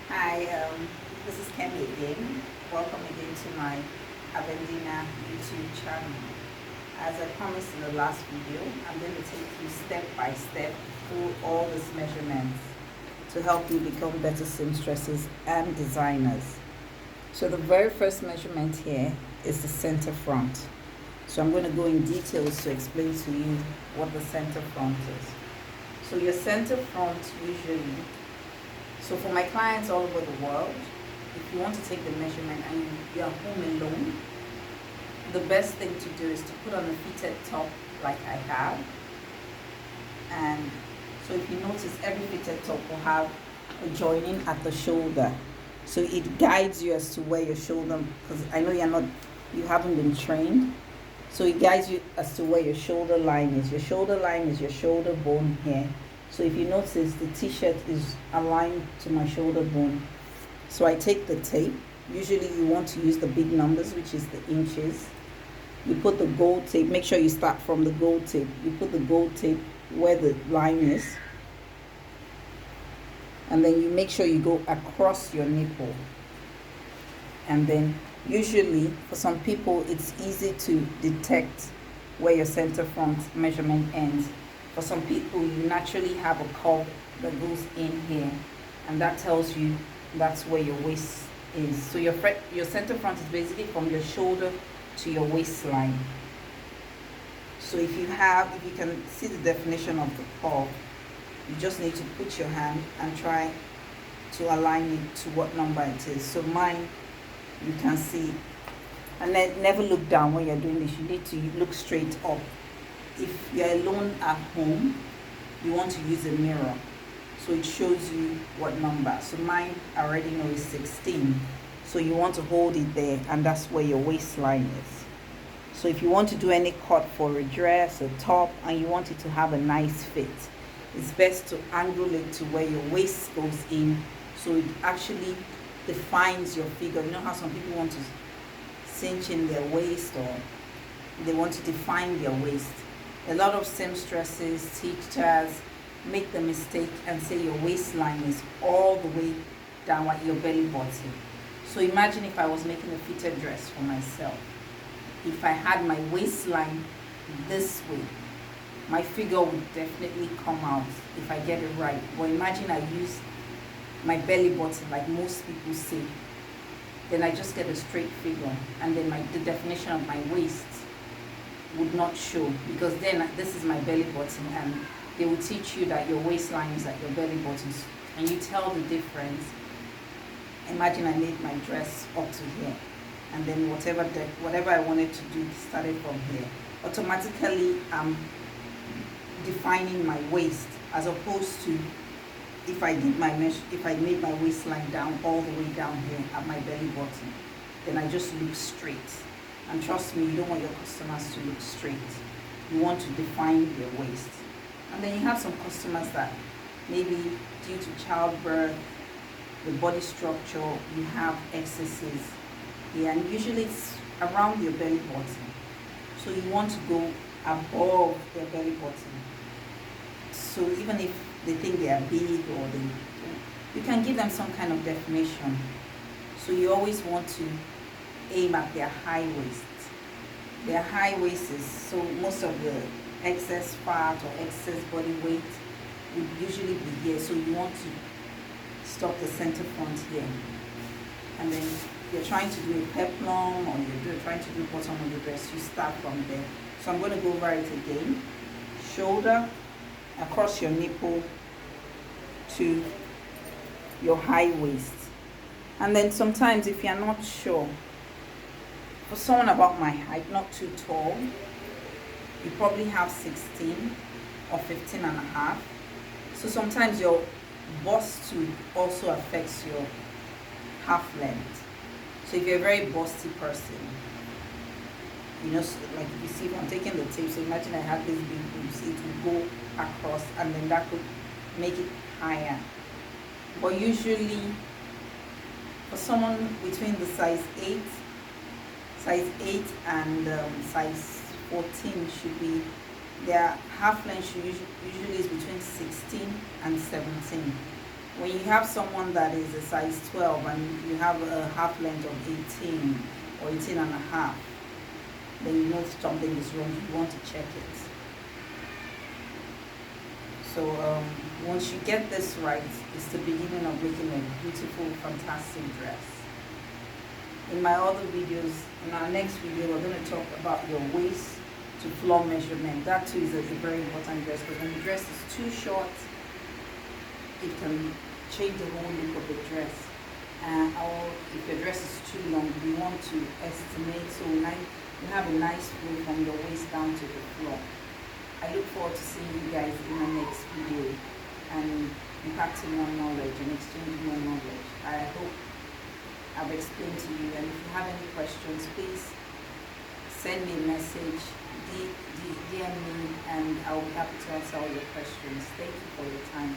Hi, this is Kemi again. Welcome again to my Avendina YouTube channel. As I promised in the last video, I'm going to take you step by step through all these measurements to help you become better seamstresses and designers. So the very first measurement here is the center front. So I'm going to go in details to explain to you what the center front is. So your center front usually, so for my clients all over the world, if you want to take the measurement and you are home alone, the best thing to do is to put on a fitted top like I have. And so if you notice, every fitted top will have a joining at the shoulder. So it guides you as to where your shoulder, because I know you haven't been trained. So it guides you as to where your shoulder line is. Your shoulder line is your shoulder bone here. So if you notice, the t-shirt is aligned to my shoulder bone. So I take the tape. Usually you want to use the big numbers, which is the inches. You put the gold tape. Make sure you start from the gold tape. You put the gold tape where the line is. And then you make sure you go across your nipple. And then usually for some people it's easy to detect where your center front measurement ends. For some people, you naturally have a curve that goes in here, and that tells you that's where your waist is. So your center front is basically from your shoulder to your waistline. So if you can see the definition of the curve, you just need to put your hand and try to align it to what number it is. So mine, you can see, and then never look down when you're doing this. You need to look straight up. If you're alone at home, you want to use a mirror, so it shows you what number. So mine, I already know, is 16. So you want to hold it there, and that's where your waistline is. So if you want to do any cut for a dress, a top, and you want it to have a nice fit, it's best to angle it to where your waist goes in, so it actually defines your figure. You know how some people want to cinch in their waist, or they want to define their waist. A lot of seamstresses, teachers make the mistake and say your waistline is all the way down at your belly button. So imagine if I was making a fitted dress for myself. If I had my waistline this way, my figure would definitely come out if I get it right. But imagine I use my belly button like most people say. Then I just get a straight figure, and then the definition of my waist would not show, because then this is my belly button, and they will teach you that your waistline is at your belly button, and you tell the difference. Imagine I made my dress up to here, and then whatever I wanted to do started from here. Automatically I'm defining my waist, as opposed to if I made my waistline down all the way down here at my belly button, then I just look straight. And trust me, you don't want your customers to look straight. You want to define their waist. And then you have some customers that maybe due to childbirth, the body structure, you have excesses here, and usually it's around your belly button. So you want to go above their belly button. So even if they think they are big, or you can give them some kind of definition. So you always want to aim at their high waist. Their high waist is, so most of the excess fat or excess body weight would usually be here. So you want to stop the center front here. And then you're trying to do a peplum, or you're trying to do bottom of the dress, you start from there. So I'm going to go over it again. Shoulder, across your nipple to your high waist. And then sometimes if you're not sure, for someone about my height, not too tall, you probably have 16 or 15 and a half. So sometimes your bust too also affects your half length. So if you're a very busty person, you know, like if you see, if I'm taking the tape, so imagine I have this big boobs, it will go across, and then that could make it higher. But usually for someone between the size 8 and size 14 should be, their half length usually is between 16 and 17. when you have someone that is a size 12 and you have a half length of 18 or 18 and a half, then you know something is wrong. You want to check it. So once you get this right, it's the beginning of making a beautiful, fantastic dress. In my other videos, in our next video, we're going to talk about your waist to floor measurement. That too is a very important dress, because when the dress is too short, it can change the whole look of the dress. Or if your dress is too long, you want to estimate, so you have a nice flow from your waist down to the floor. I look forward to seeing you guys in my next video and impacting more knowledge and exchanging more knowledge. I hope I've explained to you, and if you have any questions, please send me a message, DM me, and I'll be happy to answer all your questions. Thank you for your time.